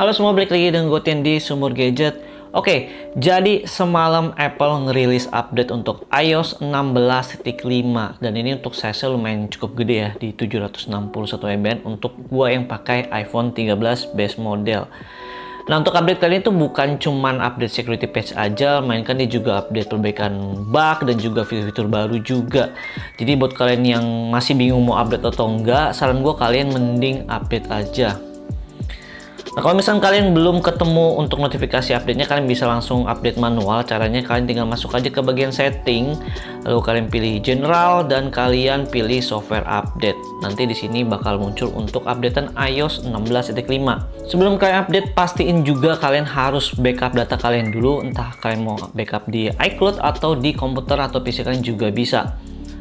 Halo semua, balik lagi dengan gue Tian di Sumur Gadget. Oke, jadi semalam Apple ngerilis update untuk iOS 16.5 dan ini untuk size lumayan cukup gede ya, di 761 MB untuk gue yang pakai iPhone 13 base model. Nah, untuk update kali ini tuh bukan cuman update security patch aja, melainkan dia juga update perbaikan bug dan juga fitur-fitur baru juga. Jadi buat kalian yang masih bingung mau update atau enggak, saran gue kalian mending update aja. Nah, kalau misalnya kalian belum ketemu untuk notifikasi update-nya, kalian bisa langsung update manual. Caranya kalian tinggal masuk aja ke bagian setting, lalu kalian pilih general dan kalian pilih software update. Nanti di sini bakal muncul untuk updatean iOS 16.5. Sebelum kalian update, pastiin juga kalian harus backup data kalian dulu, entah kalian mau backup di iCloud atau di komputer atau PC kalian juga bisa.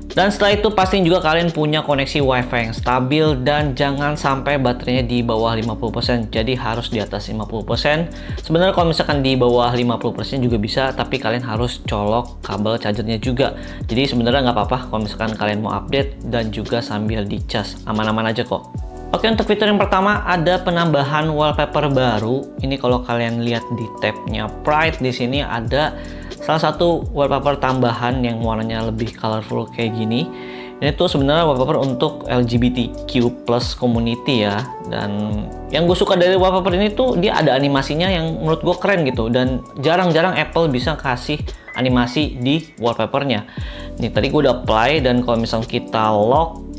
Dan setelah itu pastiin juga kalian punya koneksi WiFi yang stabil dan jangan sampai baterainya di bawah 50%. Jadi harus di atas 50%. Sebenarnya kalau misalkan di bawah 50% juga bisa, tapi kalian harus colok kabel chargernya juga. Jadi sebenarnya nggak apa-apa kalau misalkan kalian mau update dan juga sambil dicas. Aman-aman aja kok. Oke, untuk fitur yang pertama ada penambahan wallpaper baru. Ini kalau kalian lihat di tabnya Pride, di sini ada salah satu wallpaper tambahan yang warnanya lebih colorful kayak gini. Ini tuh sebenarnya wallpaper untuk LGBTQ+ community ya. Dan yang gue suka dari wallpaper ini tuh dia ada animasinya yang menurut gue keren gitu. Dan jarang-jarang Apple bisa kasih animasi di wallpapernya. Ini tadi gue udah apply dan kalau misalnya kita lock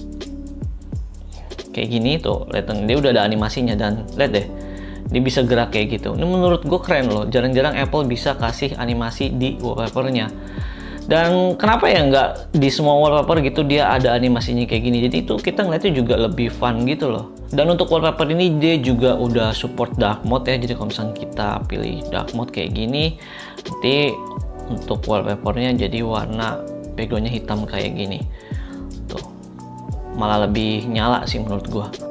kayak gini tuh, lihat dia udah ada animasinya dan lihat deh. Dia bisa gerak kayak gitu. Ini menurut gue keren loh. Jarang-jarang Apple bisa kasih animasi di wallpapernya. Dan kenapa ya nggak di semua wallpaper gitu dia ada animasinya kayak gini. Jadi itu kita ngeliatnya juga lebih fun gitu loh. Dan untuk wallpaper ini dia juga udah support dark mode ya. Jadi kalau misalnya kita pilih dark mode kayak gini, nanti untuk wallpapernya jadi warna backgroundnya hitam kayak gini. Tuh, malah lebih nyala sih menurut gue.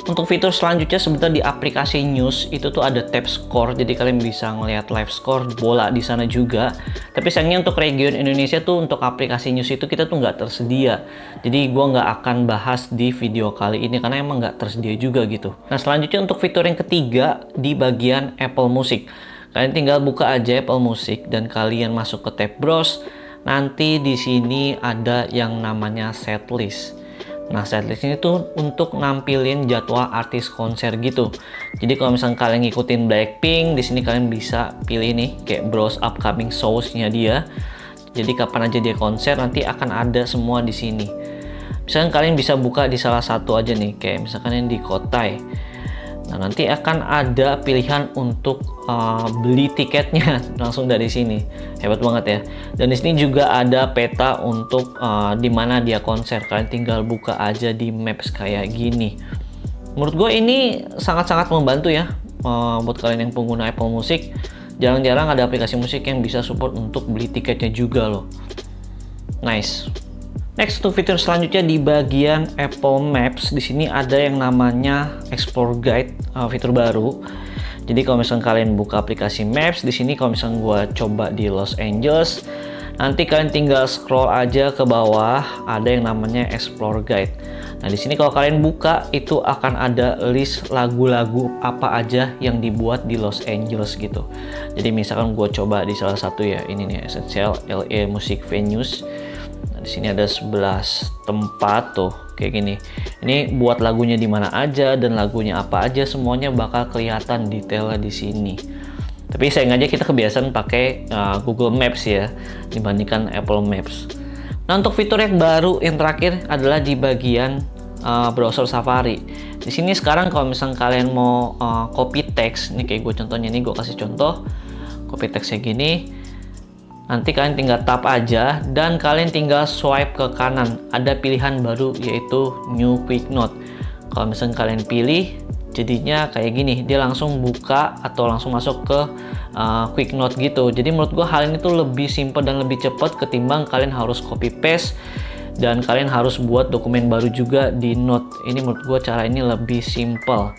Untuk fitur selanjutnya sebentar di aplikasi News itu tuh ada tab score, jadi kalian bisa ngelihat live score bola di sana juga. Tapi sayangnya untuk region Indonesia tuh untuk aplikasi News itu kita tuh nggak tersedia. Jadi gua nggak akan bahas di video kali ini karena emang nggak tersedia juga gitu. Nah, selanjutnya untuk fitur yang ketiga di bagian Apple Music. Kalian tinggal buka aja Apple Music dan kalian masuk ke tab Browse. Nanti di sini ada yang namanya setlist. Nah, setlist ini tuh untuk nampilin jadwal artis konser gitu. Jadi kalau misalnya kalian ngikutin Blackpink, di sini kalian bisa pilih nih kayak browse upcoming shows-nya dia. Jadi kapan aja dia konser nanti akan ada semua di sini. Misalkan kalian bisa buka di salah satu aja nih, kayak misalkan yang di Kotai. Nah, nanti akan ada pilihan untuk beli tiketnya langsung dari sini. Hebat banget ya. Dan di sini juga ada peta untuk di mana dia konser. Kalian tinggal buka aja di Maps kayak gini. Menurut gue ini sangat-sangat membantu ya buat kalian yang pengguna Apple Music. Jarang-jarang ada aplikasi musik yang bisa support untuk beli tiketnya juga loh. Nice. Next, untuk fitur selanjutnya di bagian Apple Maps, di sini ada yang namanya Explore Guide, fitur baru. Jadi kalau misalnya kalian buka aplikasi Maps, di sini kalau misalnya gue coba di Los Angeles, nanti kalian tinggal scroll aja ke bawah, ada yang namanya Explore Guide. Nah, di sini kalau kalian buka itu akan ada list lagu-lagu apa aja yang dibuat di Los Angeles gitu. Jadi misalkan gue coba di salah satu ya, ini nih Essential LA Music Venues. Di sini ada 11 tempat tuh kayak gini. Ini buat lagunya di mana aja dan lagunya apa aja, semuanya bakal kelihatan detailnya di sini. Tapi sayang aja kita kebiasaan pakai Google Maps ya dibandingkan Apple Maps. Nah, untuk fitur yang baru yang terakhir adalah di bagian browser Safari. Di sini sekarang kalau misalnya kalian mau copy text, ini kayak gue contohnya nih, gue kasih contoh copy textnya gini. Nanti kalian tinggal tap aja dan kalian tinggal swipe ke kanan. Ada pilihan baru yaitu New Quick Note. Kalau misalnya kalian pilih, jadinya kayak gini. Dia langsung buka atau langsung masuk ke Quick Note gitu. Jadi menurut gue hal ini tuh lebih simple dan lebih cepat ketimbang kalian harus copy paste dan kalian harus buat dokumen baru juga di Note. Ini menurut gue cara ini lebih simple.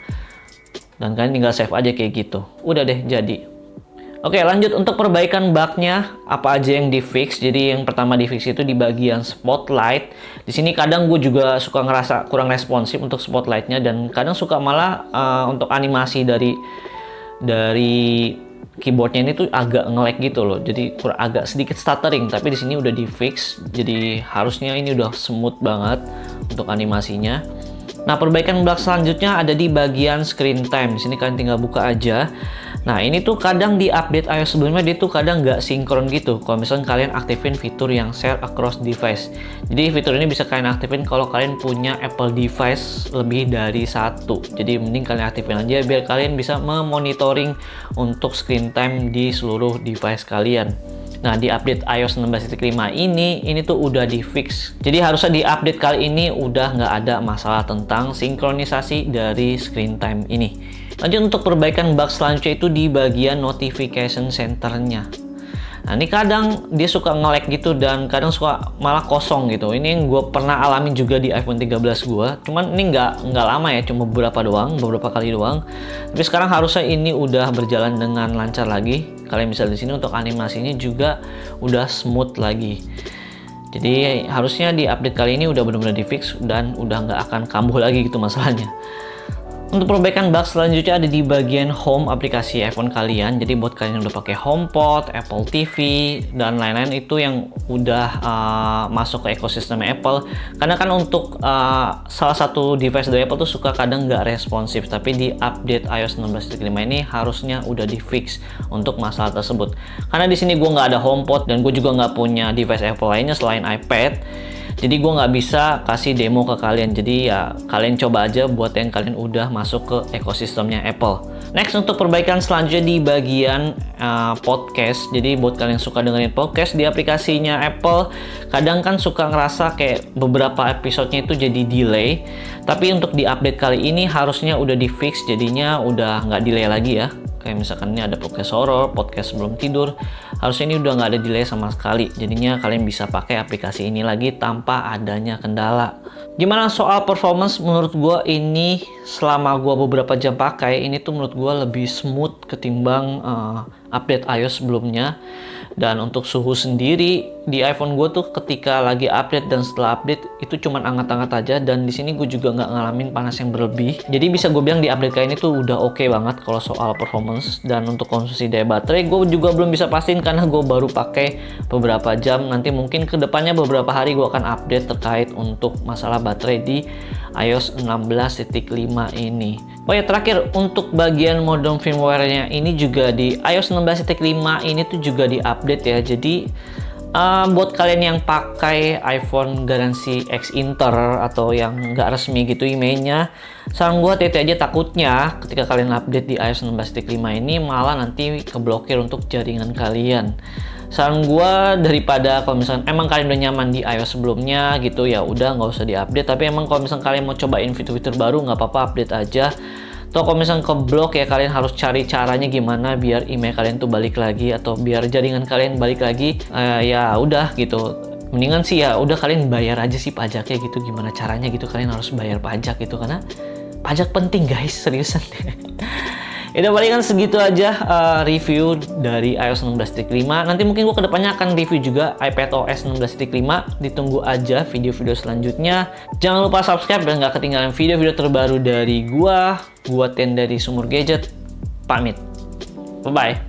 Dan kalian tinggal save aja kayak gitu. Udah deh jadi. Oke, lanjut untuk perbaikan bugnya, apa aja yang di fix. Jadi yang pertama di fix itu di bagian spotlight. Di sini kadang gue juga suka ngerasa kurang responsif untuk spotlightnya, dan kadang suka malah untuk animasi dari keyboardnya ini tuh agak nge-lag gitu loh. Jadi agak sedikit stuttering, tapi di sini udah di fix. Jadi harusnya ini udah smooth banget untuk animasinya. Nah, perbaikan bug selanjutnya ada di bagian screen time. Di sini kalian tinggal buka aja. Nah, ini tuh kadang di update iOS sebelumnya dia tuh kadang nggak sinkron gitu. Kalau misalnya kalian aktifin fitur yang share across device. Jadi fitur ini bisa kalian aktifin kalau kalian punya Apple device lebih dari satu. Jadi mending kalian aktifin aja biar kalian bisa memonitoring untuk screen time di seluruh device kalian. Nah, di update iOS 16.5 ini tuh udah di fix. Jadi harusnya di update kali ini udah nggak ada masalah tentang sinkronisasi dari screen time ini. Lanjut untuk perbaikan bug selanjutnya itu di bagian notification centernya. Nah, ini kadang dia suka nge-lag gitu dan kadang suka malah kosong gitu. Ini yang gue pernah alamin juga di iPhone 13 gue. Cuman ini nggak lama ya, cuma beberapa kali doang. Tapi sekarang harusnya ini udah berjalan dengan lancar lagi. Kalian bisa di sini untuk animasinya juga udah smooth lagi. Jadi harusnya di update kali ini udah benar-benar di fix dan udah nggak akan kambuh lagi gitu masalahnya. Untuk perbaikan bug selanjutnya ada di bagian home aplikasi iPhone kalian. Jadi buat kalian yang udah pakai HomePod, Apple TV, dan lain-lain itu yang udah masuk ke ekosistem Apple. Karena kan untuk salah satu device dari Apple tuh suka kadang nggak responsif. Tapi di update iOS 16.5 ini harusnya udah di fix untuk masalah tersebut. Karena di sini gue nggak ada HomePod dan gue juga nggak punya device Apple lainnya selain iPad. Jadi gue nggak bisa kasih demo ke kalian. Jadi ya kalian coba aja buat yang kalian udah masuk ke ekosistemnya Apple. Next, untuk perbaikan selanjutnya di bagian podcast. Jadi buat kalian yang suka dengerin podcast di aplikasinya Apple, kadang kan suka ngerasa kayak beberapa episodenya itu jadi delay. Tapi untuk di update kali ini harusnya udah di fix, jadinya udah nggak delay lagi ya. Kayak misalkan ini ada podcast horror, podcast sebelum tidur, harusnya ini udah nggak ada delay sama sekali. Jadinya kalian bisa pakai aplikasi ini lagi tanpa adanya kendala. Gimana soal performance? Menurut gue ini selama gue beberapa jam pakai, ini tuh menurut gue lebih smooth ketimbang update iOS sebelumnya. Dan untuk suhu sendiri di iPhone gue tuh ketika lagi update dan setelah update itu cuman hangat-hangat aja, dan di sini gue juga nggak ngalamin panas yang berlebih. Jadi bisa gue bilang di update kali ini tuh udah oke banget kalau soal performance. Dan untuk konsumsi daya baterai gue juga belum bisa pastiin karena gue baru pakai beberapa jam. Nanti mungkin kedepannya beberapa hari gue akan update terkait untuk masalah baterai di iOS 16.5 ini. Oh ya, terakhir untuk bagian modem firmware-nya ini juga di iOS 16.5 ini tuh juga di-update ya. Jadi buat kalian yang pakai iPhone garansi X Inter atau yang nggak resmi gitu emailnya, saran gue hati-hati aja, takutnya ketika kalian update di iOS 16.5 ini malah nanti keblokir untuk jaringan kalian. Saran gue, daripada kalau misalkan emang kalian udah nyaman di iOS sebelumnya gitu, ya udah nggak usah diupdate. Tapi emang kalau misalkan kalian mau cobain fitur-fitur baru, nggak apa-apa update aja. Atau kalau misalkan keblok ya kalian harus cari caranya gimana biar email kalian tuh balik lagi atau biar jaringan kalian balik lagi. Ya udah gitu. Mendingan sih ya udah kalian bayar aja sih pajaknya gitu. Gimana caranya gitu, kalian harus bayar pajak gitu karena pajak penting guys, seriusan. Udah palingan segitu aja review dari iOS 16.5. Nanti mungkin gue kedepannya akan review juga iPadOS 16.5. Ditunggu aja video-video selanjutnya. Jangan lupa subscribe dan gak ketinggalan video-video terbaru dari gue. Ten dari Sumur Gadget. Pamit. Bye-bye.